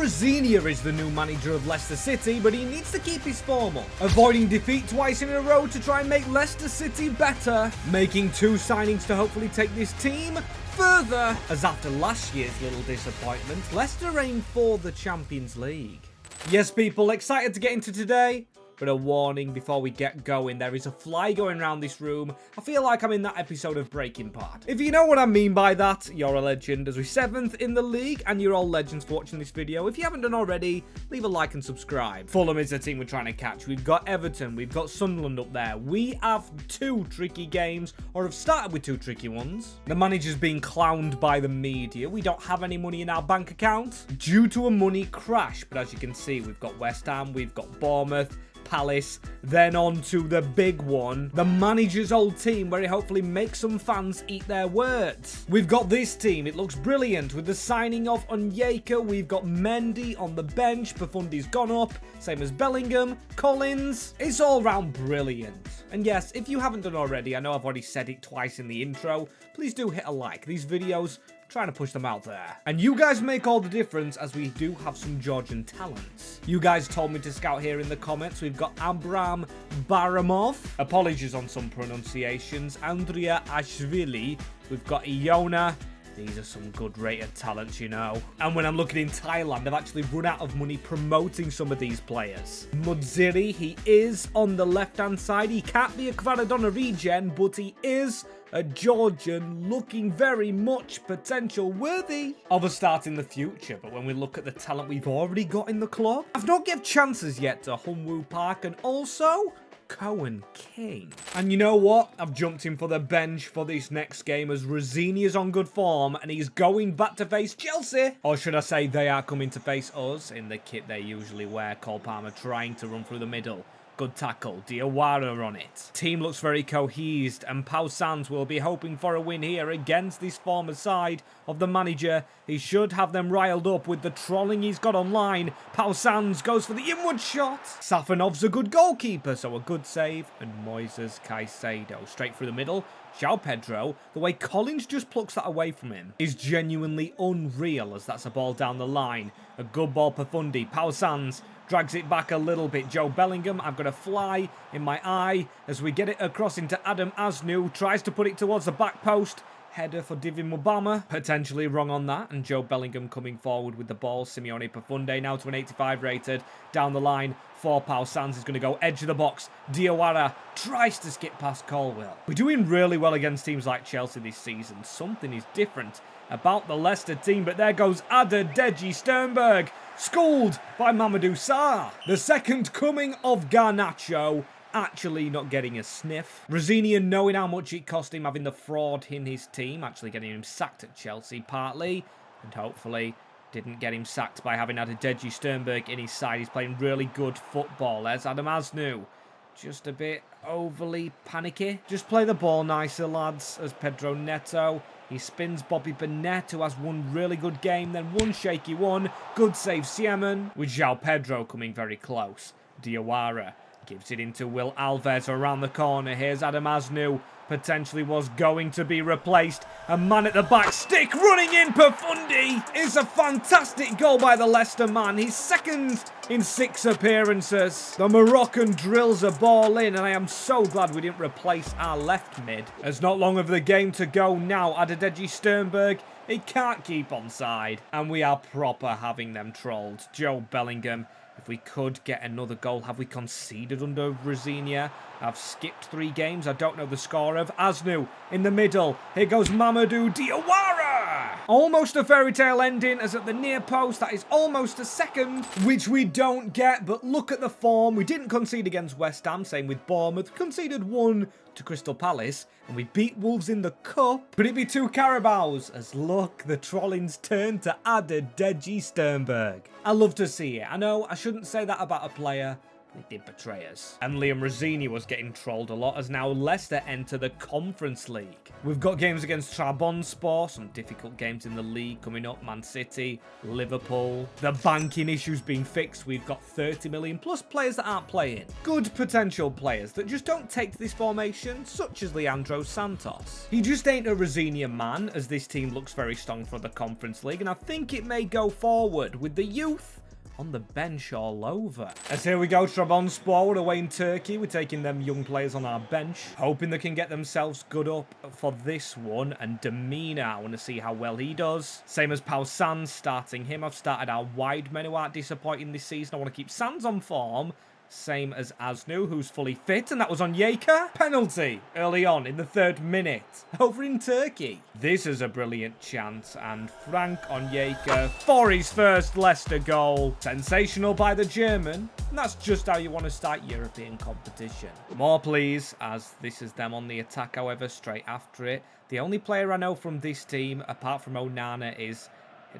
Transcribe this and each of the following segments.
Rosinia is the new manager of Leicester City, but he needs to keep his form up, avoiding defeat twice in a row to try and make Leicester City better, making 2 signings to hopefully take this team further, as after last year's little disappointment, Leicester aim for the Champions League. Yes, people, excited to get into today? But a warning before we get going, there is a fly going around this room. I feel like I'm in that episode of Breaking Bad. If you know what I mean by that, you're a legend, as we're 7th in the league, and you're all legends for watching this video. If you haven't done already, leave a like and subscribe. Fulham is the team we're trying to catch. We've got Everton, we've got Sunderland up there. We have 2 tricky games, or have started with 2 tricky ones. The manager's being clowned by the media. We don't have any money in our bank account due to a money crash. But as you can see, we've got West Ham, we've got Bournemouth, Palace, then on to the big one, the manager's old team, where he hopefully makes some fans eat their words. We've got this team, it looks brilliant with the signing of Onyeka. We've got Mendy on the bench, Buffond's gone up, same as Bellingham, Collins. It's all round brilliant. And yes, if you haven't done already, I know I've already said it twice in the intro, please do hit a like. These videos, trying to push them out there. And you guys make all the difference, as we do have some Georgian talents. You guys told me to scout here in the comments. We've got Abram Baramov. Apologies on some pronunciations. Andrea Ashvili. We've got Iona. These are some good rated talents, you know. And when I'm looking in Thailand, I've actually run out of money promoting some of these players. Mudziri, he is on the left-hand side. He can't be a Kvaradona regen, but he is a Georgian, looking very much potential worthy of a start in the future. But when we look at the talent we've already got in the club, I've not given chances yet to Hunwoo Park and also Cohen King. And you know what? I've jumped in for the bench for this next game, as Rosinia's on good form and he's going back to face Chelsea. Or should I say they are coming to face us in the kit they usually wear. Cole Palmer trying to run through the middle. Good tackle. Diawara on it. Team looks very cohesed, and Pau Sands will be hoping for a win here against this former side of the manager. He should have them riled up with the trolling he's got online. Pau Sands goes for the inward shot. Safanov's a good goalkeeper, so a good save. And Moises Caicedo straight through the middle. João Pedro, the way Collins just plucks that away from him is genuinely unreal, as that's a ball down the line. A good ball per Fundy. Pau Sands drags it back a little bit. Joe Bellingham, I've got a fly in my eye as we get it across into Adam Asnu. Tries to put it towards the back post. Header for Divin Mubama. Potentially wrong on that. And Joe Bellingham coming forward with the ball. Simeone Profunde now to an 85 rated. Down the line for Pau Sands is going to go edge of the box. Diawara tries to skip past Colwell. We're doing really well against teams like Chelsea this season. Something is different about the Leicester team. But there goes Adedeji Sternberg. Schooled by Mamadou Sarr. The second coming of Garnacho. Actually not getting a sniff. Rosinia, knowing how much it cost him having the fraud in his team, actually getting him sacked at Chelsea partly, and hopefully didn't get him sacked by having Adedeji Sternberg in his side. He's playing really good football. There's Adam Asnu. Just a bit overly panicky. Just play the ball nicer, lads, as Pedro Neto. He spins Bobby Bennett, who has one really good game, then one shaky one. Good save, Siemen, with João Pedro coming very close. Diawara gives it into Will Alves around the corner. Here's Adam Asnu. Potentially was going to be replaced. A man at the back, stick running in. Profundi is a fantastic goal by the Leicester man. He's second in 6 appearances. The Moroccan drills a ball in, and I am so glad we didn't replace our left mid. There's not long of the game to go now. Adedeji Sternberg, he can't keep on side. And we are proper having them trolled. Joe Bellingham. If we could get another goal. Have we conceded under Rosinia? I've skipped 3 games. I don't know the score of. Asnu in the middle. Here goes Mamadou Diawara. Almost a fairy tale ending, as at the near post. That is almost a second, which we don't get. But look at the form. We didn't concede against West Ham. Same with Bournemouth. Conceded 1 to Crystal Palace, and we beat Wolves in the Cup. Could it be 2 Carabaos? As look, the trolling's turned to Adedeji Sternberg. I love to see it. I know I shouldn't say that about a player, They did betray us. And Liam Rosini was getting trolled a lot as now Leicester enter the Conference League. We've got games against Trabzonspor, some difficult games in the league coming up, Man City, Liverpool. The banking issues being fixed. We've got 30 million plus players that aren't playing. Good potential players that just don't take to this formation, such as Leandro Santos. He just ain't a Rosini man, as this team looks very strong for the Conference League, and I think it may go forward with the youth on the bench all over. As here we go, Trabzonspor, we're away in Turkey. We're taking them young players on our bench, hoping they can get themselves good up for this one. And Domina, I want to see how well he does. Same as Pau Sands, starting him. I've started our wide men who aren't disappointing this season. I want to keep Sands on form. Same as Asnu, who's fully fit, and that was on Onyeka. Penalty early on in the 3rd minute over in Turkey. This is a brilliant chance, and Frank Onyeka for his first Leicester goal. Sensational by the German, and that's just how you want to start European competition. More please, as this is them on the attack, however, straight after it. The only player I know from this team, apart from Onana, is...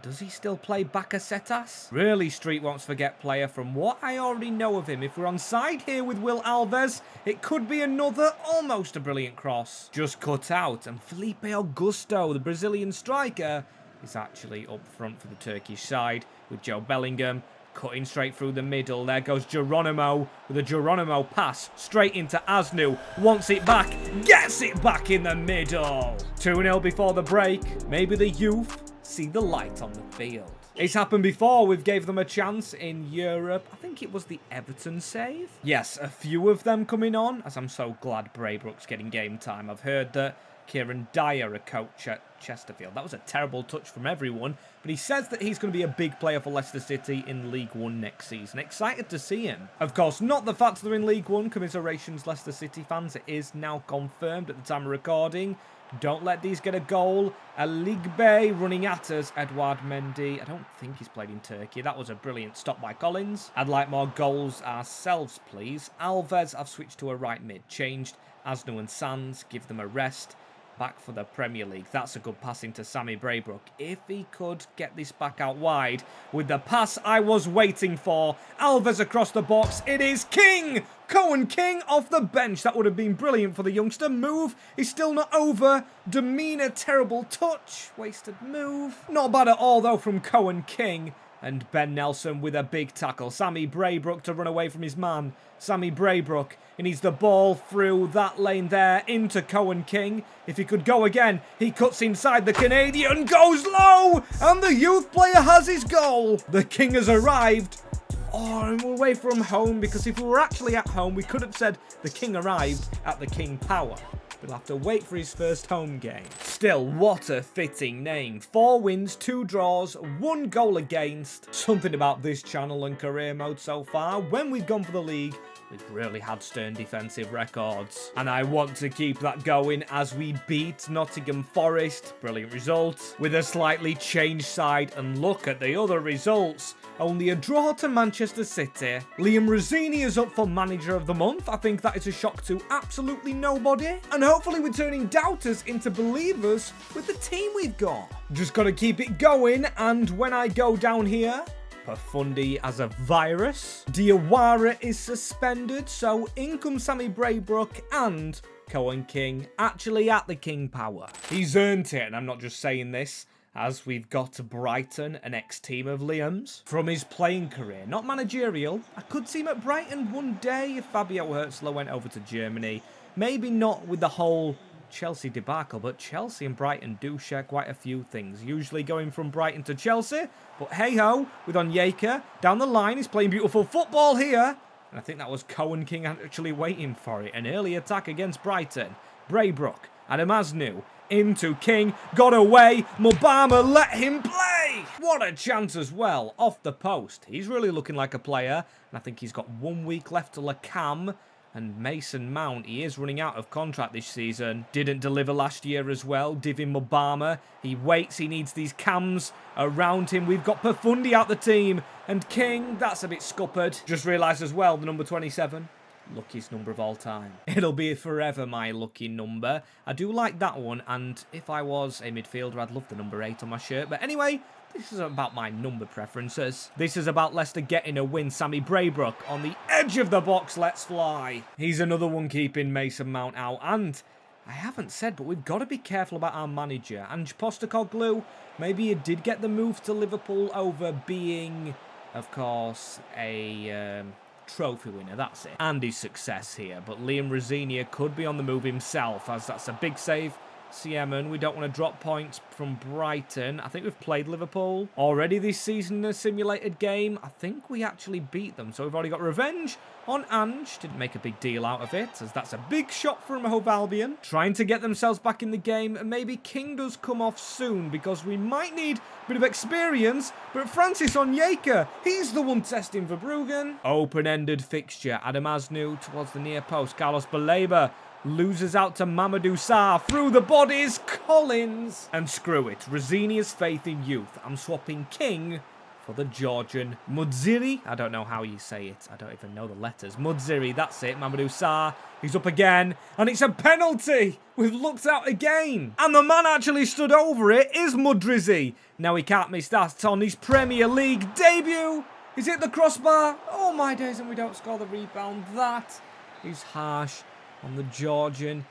does he still play Bakasetas? Really, Street won't forget player from what I already know of him. If we're on side here with Will Alves, it could be another almost a brilliant cross. Just cut out, and Felipe Augusto, the Brazilian striker, is actually up front for the Turkish side with Joe Bellingham cutting straight through the middle. There goes Geronimo with a Geronimo pass straight into Asnu. Wants it back, gets it back in the middle. 2-0 before the break. Maybe the youth see the light on the field. It's happened before. We've gave them a chance in Europe. I think it was the Everton save. Yes, a few of them coming on, as I'm so glad Braybrook's getting game time. I've heard that Kieran Dyer, a coach at Chesterfield. That was a terrible touch from everyone, but he says that he's going to be a big player for Leicester City in League One next season. Excited to see him. Of course, not the fact that they're in League One. Commiserations, Leicester City fans. It is now confirmed at the time of recording. Don't let these get a goal. A Ligbe running at us. Edouard Mendy. I don't think he's played in Turkey. That was a brilliant stop by Collins. I'd like more goals ourselves, please. Alves, I've switched to a right mid. Changed Asnu and Sands. Give them a rest. Back for the Premier League. That's a good passing to Sammy Braybrook. If he could get this back out wide with the pass I was waiting for. Alves across the box. It is King! Cohen King off the bench. That would have been brilliant for the youngster. Move is still not over. Demeanor, terrible touch. Wasted move. Not bad at all, though, from Cohen King. And Ben Nelson with a big tackle. Sammy Braybrook to run away from his man. Sammy Braybrook. He needs the ball through that lane there into Cohen King. If he could go again, he cuts inside. The Canadian goes low. And the youth player has his goal. The King has arrived. Oh, and we're away from home, because if we were actually at home, we could have said the King arrived at the King Power. We'll have to wait for his first home game. Still, what a fitting name. 4 wins, 2 draws, 1 goal against. Something about this channel and career mode so far. When we've gone for the league, we've really had stern defensive records. And I want to keep that going as we beat Nottingham Forest. Brilliant result. With a slightly changed side. And look at the other results. Only a draw to Manchester City. Liam Rosini is up for Manager of the Month. I think that is a shock to absolutely nobody. And hopefully we're turning doubters into believers with the team we've got. Just got to keep it going. And when I go down here, Profundi as a virus. Diawara is suspended. So in comes Sammy Braybrook and Cohen King actually at the King Power. He's earned it, and I'm not just saying this, as we've got Brighton, an ex-team of Liam's, from his playing career. Not managerial. I could see him at Brighton one day if Fabio Herzler went over to Germany. Maybe not with the whole Chelsea debacle, but Chelsea and Brighton do share quite a few things. Usually going from Brighton to Chelsea, but hey-ho, with Onyeka down the line. He's playing beautiful football here. And I think that was Cohen King actually waiting for it. An early attack against Brighton. Braybrook, Adam Asnu, into King, got away, Mubama let him play! What a chance as well, off the post. He's really looking like a player, and I think he's got 1 week left to Lacam. And Mason Mount, he is running out of contract this season. Didn't deliver last year as well. Divin Mubama, he waits, he needs these cams around him. We've got Profundi out the team. And King, that's a bit scuppered. Just realised as well, the number 27. Luckiest number of all time. It'll be forever my lucky number. I do like that one, and if I was a midfielder, I'd love the number 8 on my shirt. But anyway, This is about my number preferences. This is about Leicester getting a win. Sammy Braybrook on the edge of the box. Let's fly. He's another one keeping Mason Mount out. And I haven't said, but we've got to be careful about our manager. Ange Postecoglou, maybe he did get the move to Liverpool over being, of course, a trophy winner. That's it. And his success here. But Liam Rosenior could be on the move himself, as that's a big save. Siemen, we don't want to drop points from Brighton. I think we've played Liverpool already this season in a simulated game. I think we actually beat them. So we've already got revenge on Ange. Didn't make a big deal out of it, as that's a big shot from Hove Albion. Trying to get themselves back in the game. And maybe King does come off soon, because we might need a bit of experience. But Francis Onyeka, he's the one testing for Bruggen. Open-ended fixture. Adam Asnou towards the near post. Carlos Baleba loses out to Mamadou Sarr through the bodies. Collins. And screw it. Rosenior's faith in youth. I'm swapping King for the Georgian Mudziri. I don't know how you say it. I don't even know the letters. Mudziri, that's it. Mamadou Sarr. He's up again. And it's a penalty. We've looked out again. And the man actually stood over it is Mudrizi. Now he can't miss that on his Premier League debut. Is it the crossbar? Oh my days, and we don't score the rebound. That is harsh on the Georgian.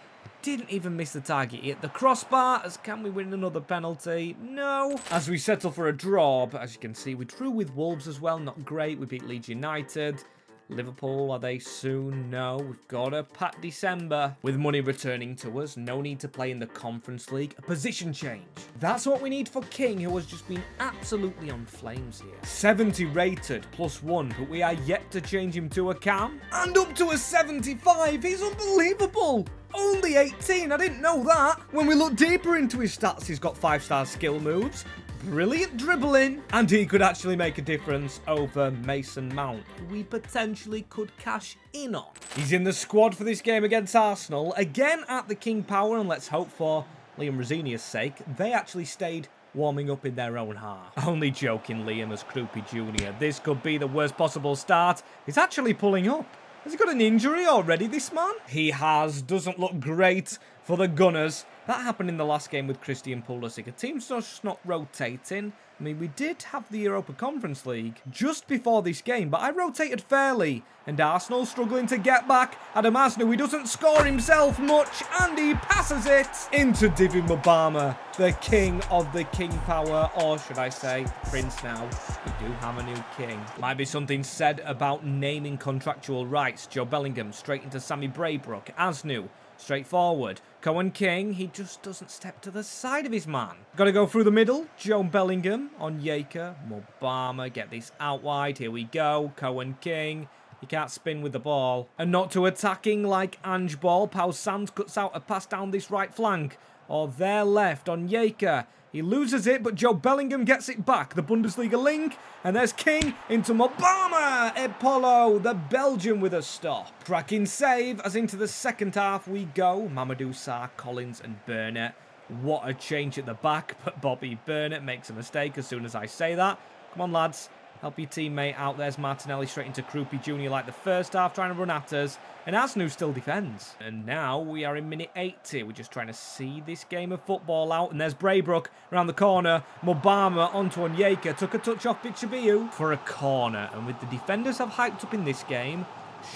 Didn't even miss the target. Hit the crossbar. As can we win another penalty? No. As we settle for a draw, but as you can see, we drew with Wolves as well. Not great. We beat Leeds United. Liverpool, are they soon? No. We've got a Pat December. With money returning to us, no need to play in the Conference League. A position change. That's what we need for King, who has just been absolutely on flames here. 70 rated, +1, but we are yet to change him to a cam. And up to a 75. He's unbelievable. Only 18. I didn't know that. When we look deeper into his stats, he's got 5-star skill moves. Brilliant dribbling, and he could actually make a difference over Mason Mount, who we potentially could cash in on. He's in the squad for this game against Arsenal, again at the King Power, and let's hope for Liam Rosenior's sake, they actually stayed warming up in their own half. Only joking, Liam, as Krupi Jr. This could be the worst possible start. He's actually pulling up. Has he got an injury already, this man? He has. Doesn't look great for the Gunners. That happened in the last game with Christian Pulisic. A team's just not rotating. I mean, we did have the Europa Conference League just before this game, but I rotated fairly. And Arsenal struggling to get back. Adam Asnou, he doesn't score himself much, and he passes it into David Mobama, the king of the King Power, or should I say, Prince now. We do have a new king. Might be something said about naming contractual rights. Joe Bellingham straight into Sammy Braybrook. Asnou, straight forward. Cohen King, he just doesn't step to the side of his man. Got to go through the middle. Joe Bellingham on Onyeka. Mobama, get this out wide. Here we go. Cohen King. He can't spin with the ball. And not too attacking like Ange Ball. Pau Sands cuts out a pass down this right flank. Or their left on Onyeka. He loses it, but Joe Bellingham gets it back. The Bundesliga link. And there's King into Mobama. Epolo, the Belgian, with a stop. Cracking save as into the second half we go. Mamadou Sarr, Collins and Burnett. What a change at the back. But Bobby Burnett makes a mistake as soon as I say that. Come on, lads. Help your teammate out. There's Martinelli straight into Krupi Jr. like the first half, trying to run at us. And Asnou still defends. And now we are in minute 80. We're just trying to see this game of football out. And there's Braybrook around the corner. Mobama onto Onyeka. Took a touch off Bichabiu for a corner. And with the defenders have hyped up in this game,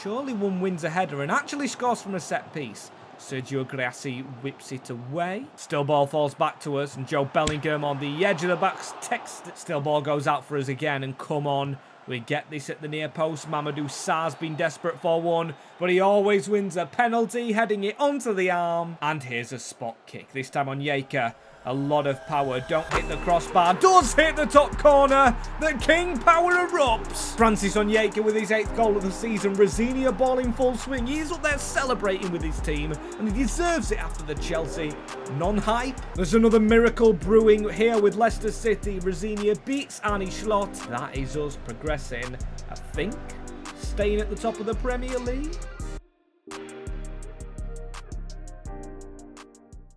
surely one wins a header and actually scores from a set piece. Sergio Grassi whips it away. Still ball falls back to us, and Joe Bellingham on the edge of the box text. Still ball goes out for us again, and come on. We get this at the near post. Mamadou Sarr's been desperate for one, but he always wins a penalty, heading it onto the arm. And here's a spot kick, this time on Onyeka. A lot of power, don't hit the crossbar, does hit the top corner. The King Power erupts. Francis Onyeka with his 8th goal of the season. Rosenior ball in full swing. He's up there celebrating with his team, and he deserves it after the Chelsea non-hype. There's another miracle brewing here with Leicester City. Rosenior beats Arne Slot. That is us progressing, I think, staying at the top of the Premier League.